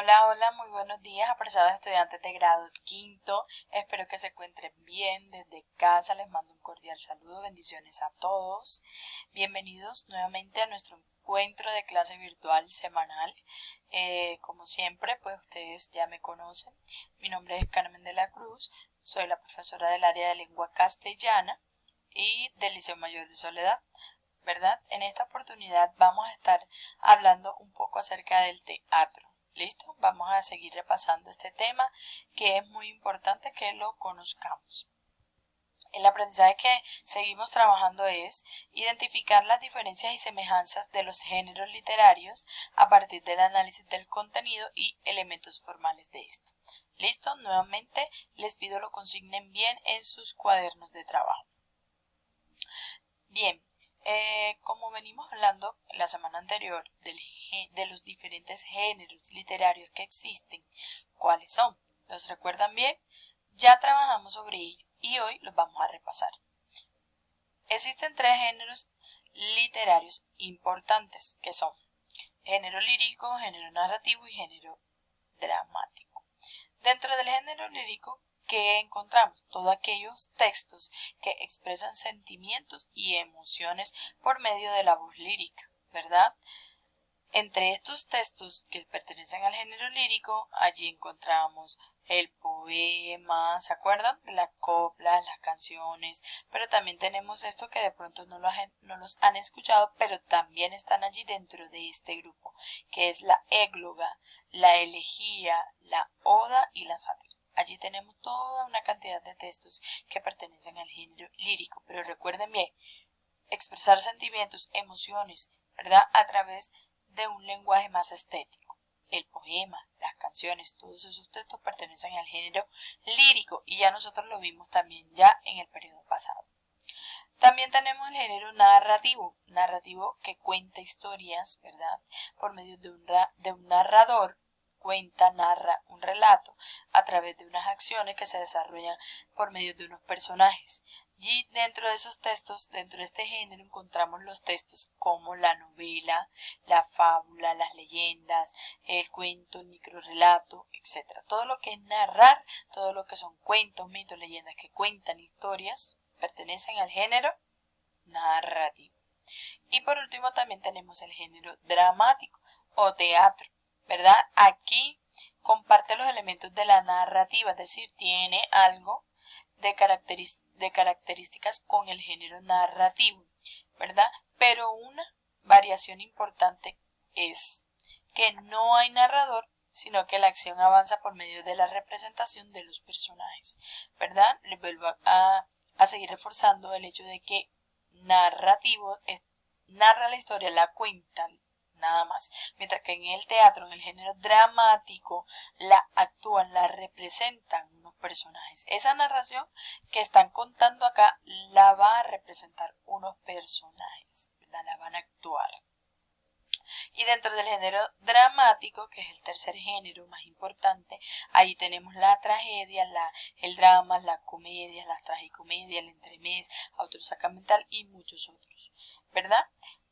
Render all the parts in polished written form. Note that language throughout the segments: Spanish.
Hola, hola, muy buenos días, apreciados estudiantes de grado quinto. Espero que se encuentren bien. Desde casa les mando un cordial saludo, bendiciones a todos. Bienvenidos nuevamente a nuestro encuentro de clase virtual semanal. Como siempre, pues ustedes ya me conocen. Mi nombre es Carmen de la Cruz, soy la profesora del área de lengua castellana y del Liceo Mayor de Soledad, ¿verdad? En esta oportunidad vamos a estar hablando un poco acerca del teatro. ¿Listo? Vamos a seguir repasando este tema que es muy importante que lo conozcamos. El aprendizaje que seguimos trabajando es identificar las diferencias y semejanzas de los géneros literarios a partir del análisis del contenido y elementos formales de esto. ¿Listo? Nuevamente les pido lo consignen bien en sus cuadernos de trabajo. Bien, como venimos hablando la semana anterior de los diferentes géneros literarios que existen, ¿cuáles son? ¿Los recuerdan bien? Ya trabajamos sobre ello y hoy los vamos a repasar. Existen tres géneros literarios importantes que son género lírico, género narrativo y género dramático. Dentro del género lírico, ¿qué encontramos? Todos aquellos textos que expresan sentimientos y emociones por medio de la voz lírica, ¿verdad? Entre estos textos que pertenecen al género lírico, allí encontramos el poema, ¿se acuerdan? Las coplas, las canciones, pero también tenemos esto que de pronto no los han escuchado, pero también están allí dentro de este grupo, que es la égloga, la elegía, la oda y la sátira. Allí tenemos toda una cantidad de textos que pertenecen al género lírico, pero recuerden bien, expresar sentimientos, emociones, ¿verdad? A través de un lenguaje más estético. El poema, las canciones, todos esos textos pertenecen al género lírico y ya nosotros lo vimos también ya en el periodo pasado. También tenemos el género narrativo que cuenta historias, ¿verdad? Por medio de un narrador, narra un relato a través de unas acciones que se desarrollan por medio de unos personajes. Y dentro de esos textos, dentro de este género, encontramos los textos como la novela, la fábula, las leyendas, el cuento, el microrrelato, etc. Todo lo que es narrar, todo lo que son cuentos, mitos, leyendas que cuentan historias, pertenecen al género narrativo. Y por último también tenemos el género dramático o teatro, ¿verdad? Aquí comparte los elementos de la narrativa, es decir, tiene algo de características con el género narrativo, ¿verdad? Pero una variación importante es que no hay narrador, sino que la acción avanza por medio de la representación de los personajes, ¿verdad? Les vuelvo a seguir reforzando el hecho de que narrativo narra la historia, la cuenta, nada más. Mientras que en el teatro, en el género dramático, la actúan, la representan unos personajes. Esa narración que están contando acá la va a representar unos personajes, ¿verdad? La van a actuar. Y dentro del género dramático, que es el tercer género más importante, ahí tenemos la tragedia, el drama, la comedia, la tragicomedia, el entremés, autor sacramental y muchos otros, ¿verdad?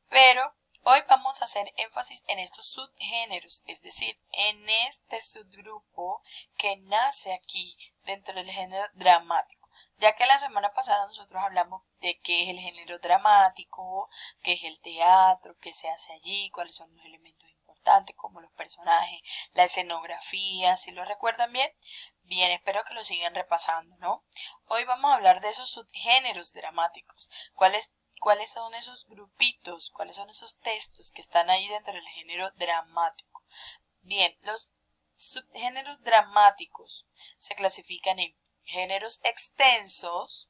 Pero hoy vamos a hacer énfasis en estos subgéneros, es decir, en este subgrupo que nace aquí dentro del género dramático. Ya que la semana pasada nosotros hablamos de qué es el género dramático, qué es el teatro, qué se hace allí, cuáles son los elementos importantes, como los personajes, la escenografía, si lo recuerdan bien. Bien, espero que lo sigan repasando, ¿no? Hoy vamos a hablar de esos subgéneros dramáticos, cuáles son esos grupitos, cuáles son esos textos que están ahí dentro del género dramático. Bien, los subgéneros dramáticos se clasifican en géneros extensos,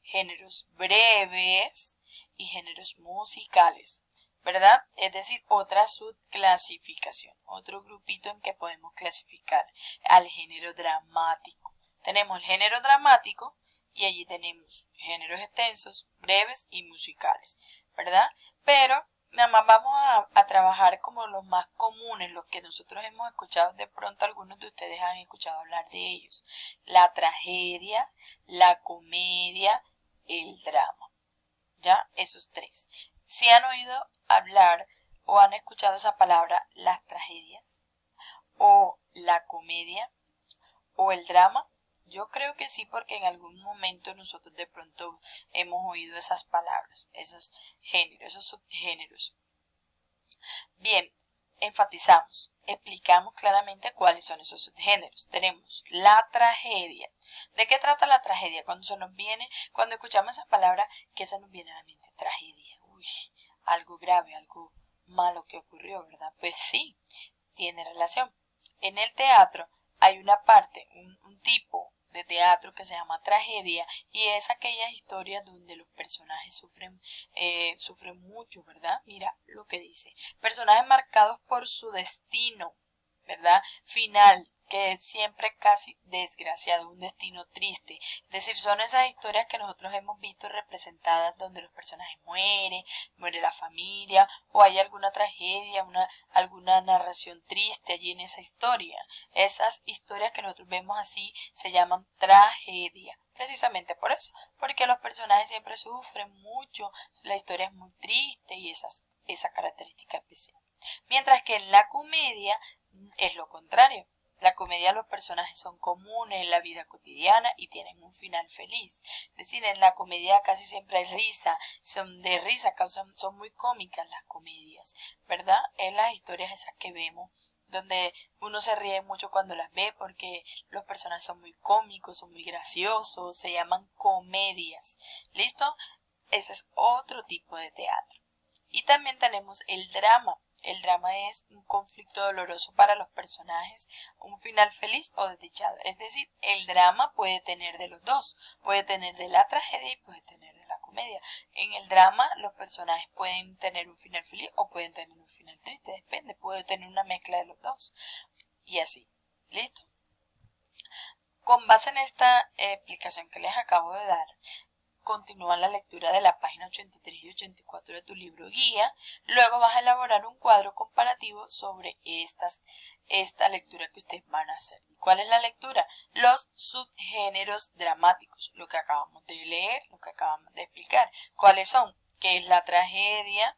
géneros breves y géneros musicales, ¿verdad? Es decir, otra subclasificación, otro grupito en que podemos clasificar al género dramático. Tenemos el género dramático y allí tenemos géneros extensos, breves y musicales, ¿verdad? Pero nada más vamos a trabajar como los más comunes, los que nosotros hemos escuchado, de pronto algunos de ustedes han escuchado hablar de ellos. La tragedia, la comedia, el drama. ¿Ya? Esos tres. ¿Si han oído hablar o han escuchado esa palabra, las tragedias? O la comedia o el drama? Yo creo que sí, porque en algún momento nosotros de pronto hemos oído esas palabras, esos géneros, esos subgéneros. Bien, enfatizamos, explicamos claramente cuáles son esos subgéneros. Tenemos la tragedia. ¿De qué trata la tragedia? Cuando escuchamos esa palabra, ¿qué se nos viene a la mente? Tragedia. Uy, algo grave, algo malo que ocurrió, ¿verdad? Pues sí, tiene relación. En el teatro hay una parte, un tipo de teatro que se llama tragedia, y es aquellas historias donde los personajes sufren mucho, ¿verdad? Mira lo que dice. Personajes marcados por su destino, ¿verdad? Final, que es siempre casi desgraciado, un destino triste. Es decir, son esas historias que nosotros hemos visto representadas donde los personajes muere la familia, o hay alguna tragedia, alguna narración triste allí en esa historia. Esas historias que nosotros vemos así se llaman tragedia. Precisamente por eso, porque los personajes siempre sufren mucho, la historia es muy triste y esa característica especial. Mientras que en la comedia es lo contrario. La comedia, los personajes son comunes en la vida cotidiana y tienen un final feliz. Es decir, en la comedia casi siempre hay risa, son de risa, son muy cómicas las comedias, ¿verdad? Es las historias esas que vemos donde uno se ríe mucho cuando las ve porque los personajes son muy cómicos, son muy graciosos, se llaman comedias. ¿Listo? Ese es otro tipo de teatro. Y también tenemos el drama. El drama es un conflicto doloroso para los personajes, un final feliz o desdichado. Es decir, el drama puede tener de los dos, puede tener de la tragedia y puede tener de la comedia. En el drama los personajes pueden tener un final feliz o pueden tener un final triste, depende, puede tener una mezcla de los dos. Y así, ¿listo? Con base en esta explicación que les acabo de dar, continúa la lectura de la página 83 y 84 de tu libro guía. Luego vas a elaborar un cuadro comparativo sobre esta lectura que ustedes van a hacer. ¿Cuál es la lectura? Los subgéneros dramáticos, lo que acabamos de leer, lo que acabamos de explicar. ¿Cuáles son? ¿Qué es la tragedia?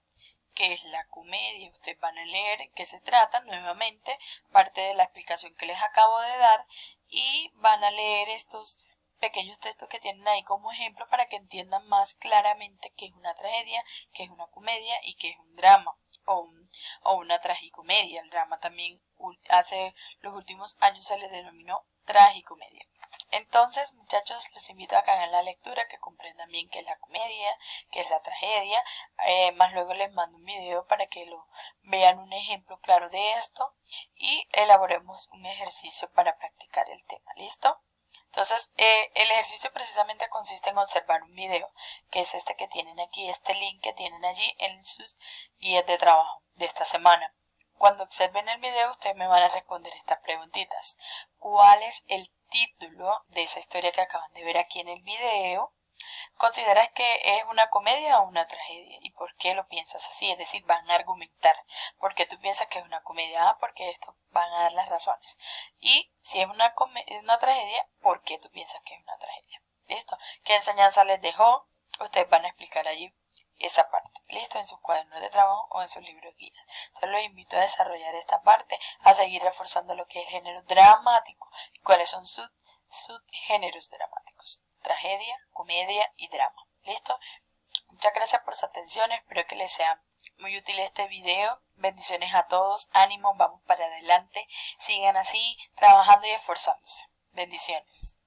¿Qué es la comedia? Ustedes van a leer qué se trata nuevamente, parte de la explicación que les acabo de dar, y van a leer estos pequeños textos que tienen ahí como ejemplo para que entiendan más claramente qué es una tragedia, qué es una comedia y qué es un drama o una tragicomedia. El drama también hace los últimos años se le denominó tragicomedia. Entonces, muchachos, los invito a que hagan la lectura, que comprendan bien qué es la comedia, qué es la tragedia, más luego les mando un video para que lo vean un ejemplo claro de esto y elaboremos un ejercicio para practicar el tema. ¿Listo? Entonces, el ejercicio precisamente consiste en observar un video, que es este que tienen aquí, este link que tienen allí en sus guías de trabajo de esta semana. Cuando observen el video, ustedes me van a responder estas preguntitas. ¿Cuál es el título de esa historia que acaban de ver aquí en el video? ¿Consideras que es una comedia o una tragedia? ¿Y por qué lo piensas así? Es decir, van a argumentar por qué tú piensas que es una comedia, porque esto van a dar las razones. Y si es una tragedia, ¿por qué tú piensas que es una tragedia? ¿Listo? ¿Qué enseñanza les dejó? Ustedes van a explicar allí esa parte, ¿listo? En sus cuadernos de trabajo o en sus libros guías. Entonces los invito a desarrollar esta parte, a seguir reforzando lo que es el género dramático y cuáles son sus subgéneros dramáticos. Tragedia, comedia y drama. ¿Listo? Muchas gracias por su atención, espero que les sea muy útil este video. Bendiciones a todos, ánimo, vamos para adelante, sigan así, trabajando y esforzándose. Bendiciones.